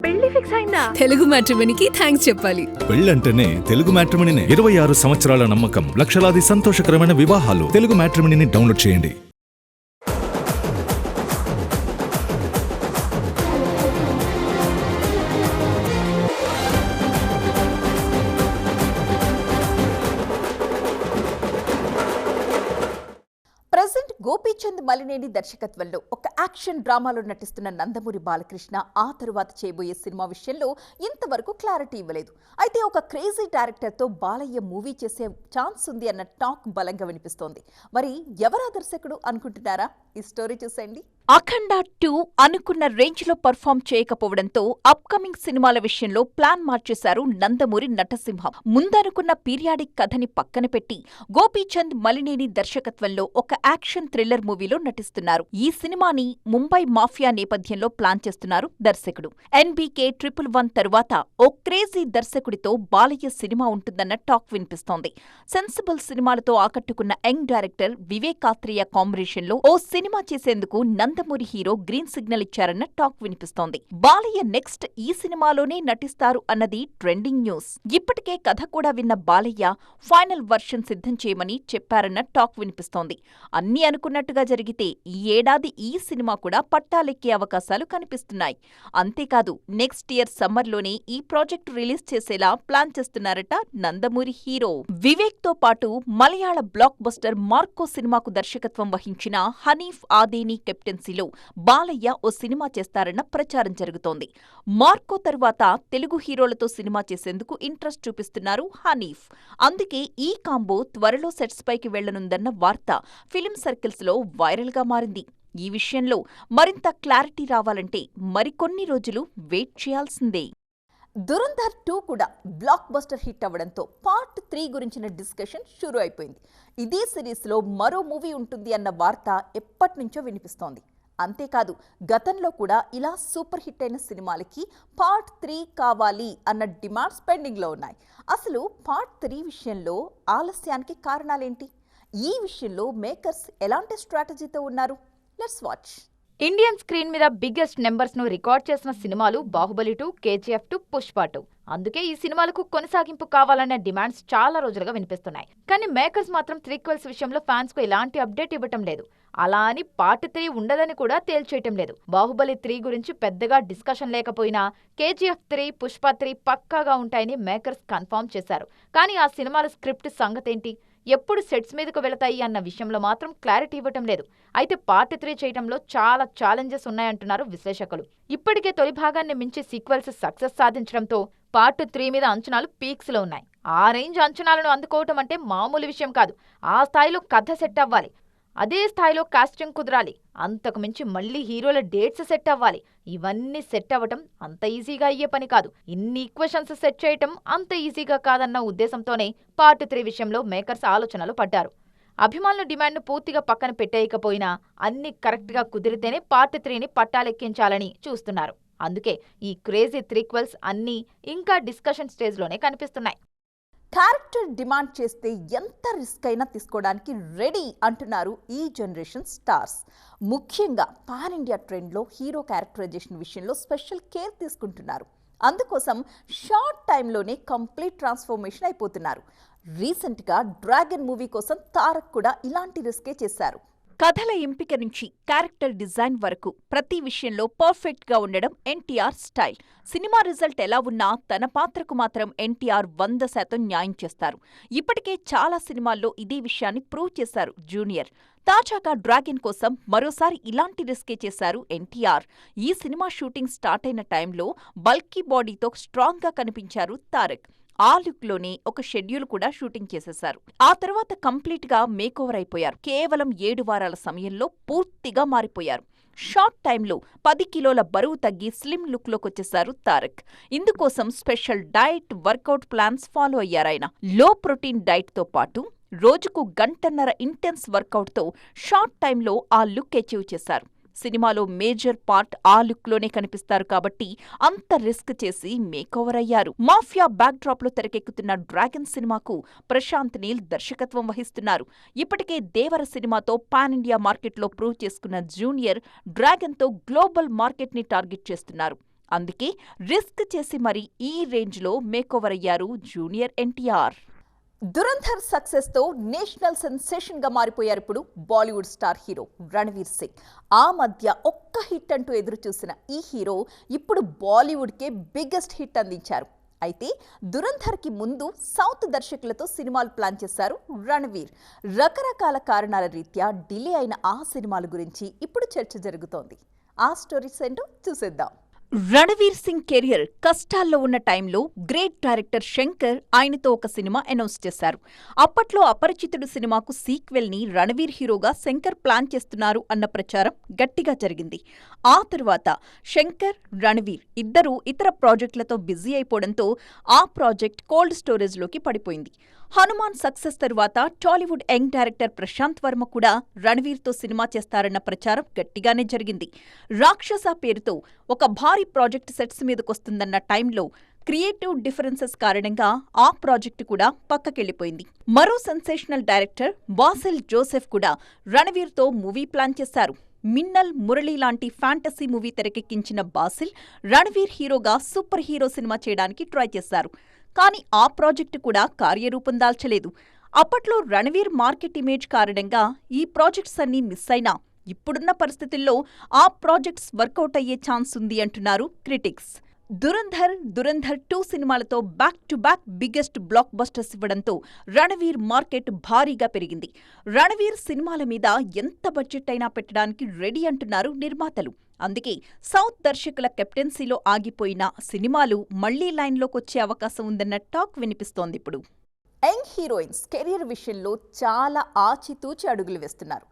పెళ్లి ఫిక్స్ అయిందా? తెలుగు మ్యాట్రిమోనీకి థ్యాంక్స్ చెప్పాలి. పెళ్ళంటేనే తెలుగు మ్యాట్రిమోనీనే. 26 సంవత్సరాల నమ్మకం, లక్షలాది సంతోషకరమైన వివాహాలు. తెలుగు మ్యాట్రిమోనీని డౌన్లోడ్ చేయండి. ప్రెజెంట్ గోపీచంద్ మలినేని దర్శకత్వంలో ఒక యాక్షన్ డ్రామాలో నటిస్తున్న నందమూరి బాలకృష్ణ ఆ తరువాత చేయబోయే సినిమా విషయంలో ఇంతవరకు క్లారిటీ ఇవ్వలేదు. అయితే ఒక క్రేజీ డైరెక్టర్తో బాలయ్య మూవీ చేసే ఛాన్స్ ఉంది అన్న టాక్ బలంగా వినిపిస్తోంది. మరి ఎవరా దర్శకుడు అనుకుంటున్నారా? ఈ స్టోరీ చూసేయండి. అఖండ 2 అనుకున్న రేంజ్ లో పర్ఫామ్ చేయకపోవడంతో అప్కమింగ్ సినిమాల విషయంలో ప్లాన్ మార్చేశారు నందమూరి నటసింహం. ముందనుకున్న పీరియాడిక్ కథని పక్కన పెట్టి గోపీచంద్ మలినేని దర్శకత్వంలో ఒక యాక్షన్ థ్రిల్లర్ మూవీలో నటిస్తున్నారు. ఈ సినిమాని ముంబై మాఫియా నేపథ్యంలో ప్లాన్ చేస్తున్నారు దర్శకుడు. NBK 111 తరువాత ఓ క్రేజీ దర్శకుడితో బాలయ్య సినిమా ఉంటుందన్న టాక్ వినిపిస్తోంది. సెన్సిబుల్ సినిమాలతో ఆకట్టుకున్న యంగ్ డైరెక్టర్ వివేకాత్రేయ కాంబినేషన్లో ఓ సినిమా చేసేందుకు Nandamuri hero green signal ఇచ్చారన్న talk వినిపిస్తోంది. బాలయ్య నెక్స్ట్ ఈ సినిమాలోనే నటిస్తారు అన్నది ట్రెండింగ్ న్యూస్. ఇప్పటికే కథ కూడా విన్న బాలయ్య ఫైనల్ వర్షన్ సిద్ధం చేయమని చెప్పారన్న టాక్ వినిపిస్తోంది. అన్నీ అనుకున్నట్టుగా జరిగితే ఈ ఏడాది ఈ సినిమా కూడా పట్టాలెక్కే అవకాశాలు కనిపిస్తున్నాయి. అంతేకాదు నెక్స్ట్ ఇయర్ సమ్మర్లోనే ఈ ప్రాజెక్టు రిలీజ్ చేసేలా ప్లాన్ చేస్తున్నారట నందమూరి హీరో. వివేక్ తో పాటు మలయాళ బ్లాక్ బస్టర్ మార్కో సినిమాకు దర్శకత్వం వహించిన హనీఫ్ ఆదేని కెప్టెన్సీలో బాలయ్య ఓ సినిమా చేస్తారన్న ప్రచారం జరుగుతోంది. మార్కో తరువాత తెలుగు హీరోలతో సినిమా చేసేందుకు ఇంట్రెస్ట్ చూపిస్తున్నారు హనీఫ్. అందుకే ఈ కాంబో త్వరలో సెట్స్ పైకి వెళ్లనుందన్న వార్త ఫిలిం సర్కిల్స్ లో వైరల్ గా మారింది. ఈ విషయంలో మరింత క్లారిటీ రావాలంటే మరికొన్ని రోజులు వెయిట్ చేయాల్సిందే. దురంధర్ 2 కూడా బ్లాక్ బస్టర్ హిట్ అవ్వడంతో పార్ట్ 3 గురించిన డిస్కషన్ షురూ అయిపోయింది. ఇదే సిరీస్లో మరో మూవీ ఉంటుంది అన్న వార్త ఎప్పటినుంచో వినిపిస్తోంది. అంతేకాదు గతంలో కూడా ఇలా సూపర్ హిట్ అయిన సినిమాలకి పార్ట్ 3 కావాలి అన్న డిమాండ్స్ పెండింగ్లో ఉన్నాయి. అసలు పార్ట్ 3 విషయంలో ఆలస్యానికి కారణాలేంటి? ఈ విషయంలో మేకర్స్ ఎలాంటి స్ట్రాటజీతో ఉన్నారు? Let's watch. ఇండియన్ స్క్రీన్ మీద బిగ్గెస్ట్ నెంబర్స్ ను రికార్డ్ చేసిన సినిమాలు బాహుబలి 2, KGF 2, పుష్ప 2. అందుకే ఈ సినిమాలకు కొనసాగింపు కావాలనే డిమాండ్స్ చాలా రోజులుగా వినిపిస్తున్నాయి. కానీ మేకర్స్ మాత్రం త్రీక్వెల్స్ విషయంలో ఫ్యాన్స్ కు ఎలాంటి అప్డేట్ ఇవ్వటం లేదు. అలా అని పార్ట్ 3 ఉండదని కూడా తేల్చేయటం లేదు. బాహుబలి 3 గురించి పెద్దగా డిస్కషన్ లేకపోయినా KGF 3, పుష్ప 3 పక్కాగా ఉంటాయని మేకర్స్ కన్ఫర్మ్ చేశారు. కానీ ఆ సినిమాల స్క్రిప్ట్ సంగతేంటి, ఎప్పుడు సెట్స్ మీదకు వెళతాయి అన్న విషయంలో మాత్రం క్లారిటీ ఇవ్వటం లేదు. అయితే పార్ట్ 3 చేయటంలో చాలా ఛాలెంజెస్ ఉన్నాయంటున్నారు విశ్లేషకులు. ఇప్పటికే తొలి భాగాన్ని మించి సీక్వెల్స్ సక్సెస్ సాధించడంతో పార్ట్ 3 మీద అంచనాలు పీక్స్ లో ఉన్నాయి. ఆ రేంజ్ అంచనాలను అందుకోవటం అంటే మామూలు విషయం కాదు. ఆ స్థాయిలో కథ సెట్ అవ్వాలి, అదే స్థాయిలో కాస్టింగ్ కుదరాలి, అంతకు మించి మళ్లీ హీరోల డేట్స్ సెట్ అవ్వాలి. ఇవన్నీ సెట్ అవ్వటం అంత ఈజీగా అయ్యే పని కాదు. ఇన్ని ఈక్వేషన్స్ సెట్ చేయటం అంత ఈజీగా కాదన్న ఉద్దేశంతోనే పార్ట్ 3 విషయంలో మేకర్స్ ఆలోచనలు పడ్డారు. అభిమానుల డిమాండ్ను పూర్తిగా పక్కన పెట్టేయకపోయినా అన్ని కరెక్ట్గా కుదిరితేనే పార్ట్ 3ని పట్టాలెక్కించాలని చూస్తున్నారు. అందుకే ఈ క్రేజీ త్రీక్వెల్స్ అన్నీ ఇంకా డిస్కషన్ స్టేజ్లోనే కనిపిస్తున్నాయి. క్యారెక్టర్ డిమాండ్ చేస్తే ఎంత రిస్క్ అయినా తీసుకోవడానికి రెడీ అంటున్నారు ఈ జనరేషన్ స్టార్స్. ముఖ్యంగా పాన్ ఇండియా ట్రెండ్లో హీరో క్యారెక్టరైజేషన్ విషయంలో స్పెషల్ కేర్ తీసుకుంటున్నారు. అందుకోసం షార్ట్ టైంలోనే కంప్లీట్ ట్రాన్స్ఫర్మేషన్ అయిపోతున్నారు. రీసెంట్గా డ్రాగన్ మూవీ కోసం తారక్ కూడా ఇలాంటి రిస్కే చేశారు. కథల ఎంపిక నుంచి క్యారెక్టర్ డిజైన్ వరకు ప్రతి విషయంలో పర్ఫెక్ట్ గా ఉండడం ఎన్టీఆర్ స్టైల్. సినిమా రిజల్ట్ ఎలా ఉన్నా తన పాత్రకు మాత్రం ఎన్టీఆర్ 100% న్యాయం చేస్తారు. ఇప్పటికే చాలా సినిమాల్లో ఇదే విషయాన్ని ప్రూవ్ చేశారు జూనియర్. తాజాగా డ్రాగన్ కోసం మరోసారి ఇలాంటి రిస్కే చేశారు ఎన్టీఆర్. ఈ సినిమా షూటింగ్ స్టార్ట్ అయిన టైంలో బల్కీ బాడీతో స్ట్రాంగ్ గా కనిపించారు తారక్. ఆ లుక్ లోనే ఒక షెడ్యూల్ కూడా షూటింగ్ చేసేశారు. ఆ తర్వాత కంప్లీట్ గా మేకోవర్ అయిపోయారు. కేవలం 7 వారాల సమయంలో పూర్తిగా మారిపోయారు. షార్ట్ టైంలో 10 కిలోల బరువు తగ్గి స్లిమ్ లుక్ లోకొచ్చేశారు తారక్. ఇందుకోసం special diet, workout plans follow అయ్యారాయన. లో ప్రోటీన్ డైట్ తో పాటు రోజుకు గంటన్నర ఇంటెన్స్ వర్కౌట్తో షార్ట్ టైంలో ఆ లుక్ అచీవ్ చేశారు. సినిమాలో మేజర్ పార్ట్ ఆ లుక్ లోనే కనిపిస్తారు కాబట్టి అంత రిస్క్ చేసి మేకోవర్ అయ్యారు. మాఫియా బ్యాక్ డ్రాప్ లో తెరకెక్కుతున్న డ్రాగన్ సినిమాకు ప్రశాంత్ నీల్ దర్శకత్వం వహిస్తున్నారు. ఇప్పటికే దేవర సినిమాతో పాన్ ఇండియా మార్కెట్లో ప్రూవ్ చేసుకున్న జూనియర్ డ్రాగన్ తో గ్లోబల్ మార్కెట్ ని టార్గెట్ చేస్తున్నారు. అందుకే రిస్క్ చేసి మరి ఈ రేంజ్లో మేకోవర్ అయ్యారు జూనియర్ ఎన్టీఆర్. దురంధర్ సక్సెస్ తో నేషనల్ సెన్సేషన్ గా మారిపోయారు ఇప్పుడు బాలీవుడ్ స్టార్ హీరో రణవీర్ సింగ్. ఆ మధ్య ఒక్క హిట్ అంటూ ఎదురు చూసిన ఈ హీరో ఇప్పుడు బాలీవుడ్ కే బిగ్గెస్ట్ హిట్ అందించారు. అయితే దురంధర్కి ముందు సౌత్ దర్శకులతో సినిమాలు ప్లాన్ చేశారు రణవీర్. రకరకాల కారణాల రీత్యా డిలే అయిన ఆ సినిమాల గురించి ఇప్పుడు చర్చ జరుగుతోంది. ఆ స్టోరీస్ ఏంటో చూసేద్దాం. రణవీర్ సింగ్ కెరియర్ కష్టాల్లో ఉన్న టైంలో గ్రేట్ డైరెక్టర్ శంకర్ ఆయనతో ఒక సినిమా అనౌన్స్ చేశారు. అప్పట్లో అపరిచితుడు సినిమాకు సీక్వెల్ ని రణవీర్ హీరోగా శంకర్ ప్లాన్ చేస్తున్నారు అన్న ప్రచారం గట్టిగా జరిగింది. ఆ తరువాత శంకర్, రణవీర్ ఇద్దరూ ఇతర ప్రాజెక్టులతో బిజీ అయిపోవడంతో ఆ ప్రాజెక్ట్ కోల్డ్ స్టోరేజ్లోకి పడిపోయింది. హనుమాన్ సక్సెస్ తరువాత టాలీవుడ్ యంగ్ డైరెక్టర్ ప్రశాంత్ వర్మ కూడా రణవీర్తో సినిమా చేస్తారన్న ప్రచారం గట్టిగానే జరిగింది. రాక్షస పేరుతో ఒక భారీ ప్రాజెక్ట్ సెట్స్ మీదకొస్తుందన్న టైంలో క్రియేటివ్ డిఫరెన్సెస్ కారణంగా ఆ ప్రాజెక్టు కూడా పక్కకెళ్లిపోయింది. మరో సెన్సేషనల్ డైరెక్టర్ వాసెల్ జోసెఫ్ కూడా రణవీర్తో మూవీ ప్లాన్ చేశారు. మిన్నల్, మురళి లాంటి ఫ్యాంటసీ మూవీ తెరకెక్కించిన బాసిల్ రణవీర్ హీరోగా సూపర్ హీరో సినిమా చేయడానికి ట్రై చేశారు. కానీ ఆ ప్రాజెక్టు కూడా కార్యరూపం దాల్చలేదు. అప్పట్లో రణవీర్ మార్కెట్ ఇమేజ్ కారణంగా ఈ ప్రాజెక్ట్స్ అన్నీ మిస్ అయినా ఇప్పుడున్న పరిస్థితుల్లో ఆ ప్రాజెక్ట్స్ వర్కౌట్ అయ్యే ఛాన్స్ ఉంది అంటున్నారు క్రిటిక్స్. దురంధర్ 2 సినిమాలతో back to back biggest black busters ఇవ్వడంతో రణవీర్ మార్కెట్ భారీగా పెరిగింది. రణవీర్ సినిమాల మీద ఎంత బడ్జెట్ అయినా పెట్టడానికి రెడీ అంటున్నారు నిర్మాతలు. అందుకే సౌత్ దర్శకుల కెప్టెన్సీలో ఆగిపోయిన సినిమాలు మళ్లీ లైన్లోకొచ్చే అవకాశం ఉందన్న టాక్ వినిపిస్తోంది ఇప్పుడు. యంగ్ హీరోయిన్స్ కెరీర్ విషయంలో చాలా ఆచితూచి అడుగులు వేస్తున్నారు.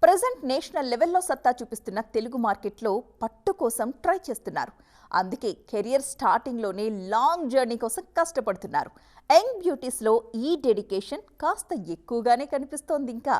ప్రజెంట్ నేషనల్ లెవెల్లో సత్తా చూపిస్తున్న తెలుగు మార్కెట్లో పట్టు కోసం ట్రై చేస్తున్నారు. అందుకే కెరియర్ స్టార్టింగ్లోనే లాంగ్ జర్నీ కోసం కష్టపడుతున్నారు. యంగ్ బ్యూటీస్లో ఈ డెడికేషన్ కాస్త ఎక్కువగానే కనిపిస్తోంది. ఇంకా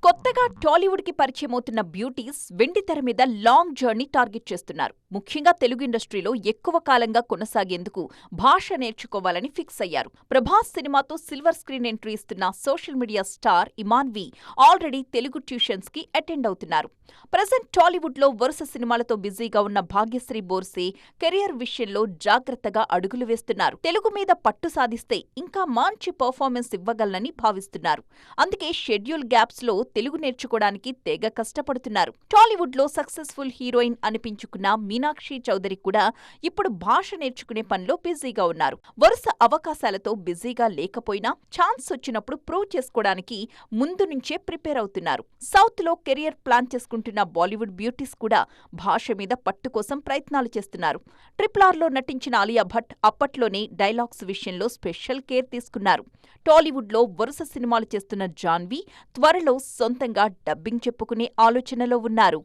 కొత్తగా టాలీవుడ్కి పరిచయమవుతున్న బ్యూటీస్ వెండితెర మీద లాంగ్ జర్నీ టార్గెట్ చేస్తున్నారు. ముఖ్యంగా తెలుగు ఇండస్ట్రీలో ఎక్కువ కాలంగా కొనసాగేందుకు భాష నేర్చుకోవాలని ఫిక్స్ అయ్యారు. ప్రభాస్ సినిమాతో సిల్వర్ స్క్రీన్ ఎంట్రీ ఇస్తున్న social media star Imanvi already Telugu tuitions కి అటెండ్ అవుతున్నారు. ప్రజెంట్ టాలీవుడ్ లో వరుస సినిమాలతో బిజీగా ఉన్న భాగ్యశ్రీ బోర్సే కెరియర్ విషయంలో జాగ్రత్తగా అడుగులు వేస్తున్నారు. తెలుగు మీద పట్టు సాధిస్తే ఇంకా మంచి పర్ఫార్మెన్స్ ఇవ్వగలనని భావిస్తున్నారు. అందుకే షెడ్యూల్ గ్యాప్స్ లో తెలుగు నేర్చుకోవడానికి తెగ కష్టపడుతున్నారు. టాలీవుడ్ లో సక్సెస్ఫుల్ హీరోయిన్ అనిపించుకున్న మీనాక్షి చౌదరి కూడా ఇప్పుడు భాష నేర్చుకునే పనిలో బిజీగా ఉన్నారు. వరుస అవకాశాలతో బిజీగా లేకపోయినా ఛాన్స్ వచ్చినప్పుడు ప్రూవ్ చేసుకోవడానికి ముందు నుంచే ప్రిపేర్ అవుతున్నారు. సౌత్ లో కెరియర్ ప్లాన్ చేసుకుంటున్న బాలీవుడ్ బ్యూటీస్ కూడా భాష మీద పట్టు కోసం ప్రయత్నాలు చేస్తున్నారు. RRR లో నటించిన ఆలియా భట్ అప్పట్లోనే డైలాగ్స్ విషయంలో స్పెషల్ కేర్ తీసుకున్నారు. టాలీవుడ్ లో వరుస సినిమాలు చేస్తున్న జాన్వీ త్వరలో సొంతంగా డబ్బింగ్ చెప్పుకునే ఆలోచనలో ఉన్నారు.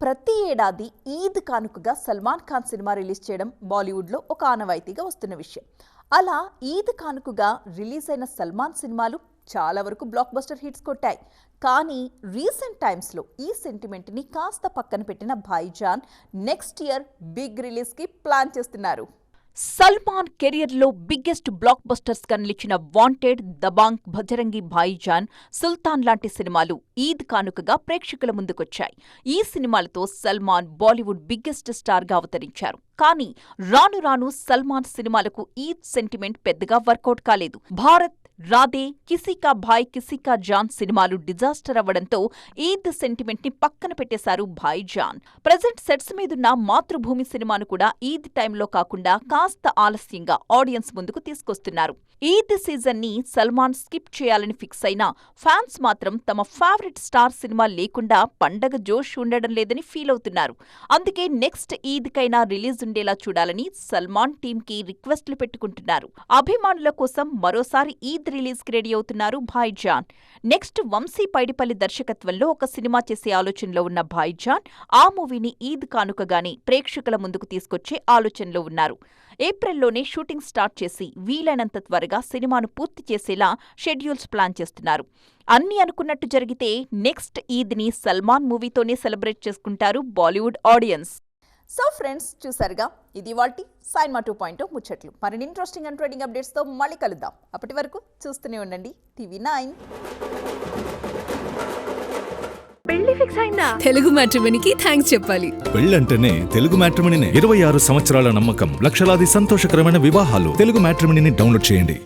ప్రతి ఏడాది ఈద్ కానుకగా సల్మాన్ ఖాన్ సినిమా రిలీజ్ చేయడం బాలీవుడ్లో ఒక ఆనవాయితీగా వస్తున్న విషయం. అలా ఈద్ కానుకగా రిలీజ్ అయిన సల్మాన్ సినిమాలు చాలా వరకు బ్లాక్ బస్టర్ హిట్స్ కొట్టాయి. కానీ రీసెంట్ టైమ్స్లో ఈ సెంటిమెంట్ని కాస్త పక్కన పెట్టిన భాయిజాన్ నెక్స్ట్ ఇయర్ బిగ్ రిలీజ్కి ప్లాన్ చేస్తున్నారు. సల్మాన్ కెరియర్లో బిగ్గెస్ట్ బ్లాక్ బస్టర్స్ గా నిలిచిన వాంటెడ్, దబాంగ్, భజరంగి భాయిజాన్, సుల్తాన్ లాంటి సినిమాలు ఈద్ కానుకగా ప్రేక్షకుల ముందుకొచ్చాయి. ఈ సినిమాలతో సల్మాన్ బాలీవుడ్ బిగ్గెస్ట్ స్టార్ గా అవతరించారు. కానీ రాను రాను సల్మాన్ సినిమాలకు ఈద్ సెంటిమెంట్ పెద్దగా వర్కౌట్ కాలేదు. భారత్, రాధే, కిసీకా భాయ్ కిసీకా జాన్ సినిమాలు డిజాస్టర్ అవ్వడంతో ఈద్ సెంటిమెంట్ ని పక్కన పెట్టేశారు భాయిజాన్. ప్రజెంట్ సెట్స్ మీదున్న మాతృభూమి సినిమాను కూడా ఈద్ టైంలో కాకుండా కాస్త ఆలస్యంగా ఆడియన్స్ ముందుకు తీసుకొస్తున్నారు. ఈద్ సీజన్ ని సల్మాన్ స్కిప్ చేయాలని ఫిక్స్ అయినా ఫ్యాన్స్ మాత్రం తమ ఫేవరెట్ స్టార్ సినిమా లేకుండా పండగ జోష్ ఉండడం లేదని ఫీల్ అవుతున్నారు. అందుకే నెక్స్ట్ ఈద్ కైనా రిలీజ్ ఉండేలా చూడాలని సల్మాన్ టీమ్ కి రిక్వెస్ట్లు పెట్టుకుంటున్నారు. అభిమానుల కోసం మరోసారి ఈద్ రిలీజ్ కి రెడీ అవుతున్నారు భాయిజాన్. నెక్స్ట్ వంశీ పైడిపల్లి దర్శకత్వంలో ఒక సినిమా చేసే ఆలోచనలో ఉన్న భాయిజాన్ ఆ మూవీని ఈద్ కానుకగానే ప్రేక్షకుల ముందుకు తీసుకొచ్చే ఆలోచనలో ఉన్నారు. ఏప్రిల్లోనే షూటింగ్ స్టార్ట్ చేసి వీలైనంత త్వరగా సినిమాను పూర్తి చేసేలా షెడ్యూల్స్ ప్లాన్ చేస్తున్నారు. అన్నీ అనుకున్నట్టు జరిగితే నెక్స్ట్ ఈద్ని సల్మాన్ మూవీతోనే సెలబ్రేట్ చేసుకుంటారు బాలీవుడ్ ఆడియన్స్. సో ఫ్రెండ్స్, చూసారుగా, ఇది వాటి సైన్మా 2.0 ముచ్చట్లు. మరిన్ని ఇంట్రెస్టింగ్ అండ్ ట్రేడింగ్ అప్డేట్స్తో మళ్ళీ కలుద్దాం. అప్పటి వరకు చూస్తూనే ఉండండి TV9. పెళ్లి ఫిక్స్ అయిందా? తెలుగు మ్యాట్రిమోనీకి థ్యాంక్స్ చెప్పాలి. పెళ్ళంటేనే తెలుగు మ్యాట్రిమోనీనే. 26 సంవత్సరాల నమ్మకం, లక్షలాది సంతోషకరమైన వివాహాలు. తెలుగు మ్యాట్రిమోనీని డౌన్లోడ్ చేయండి.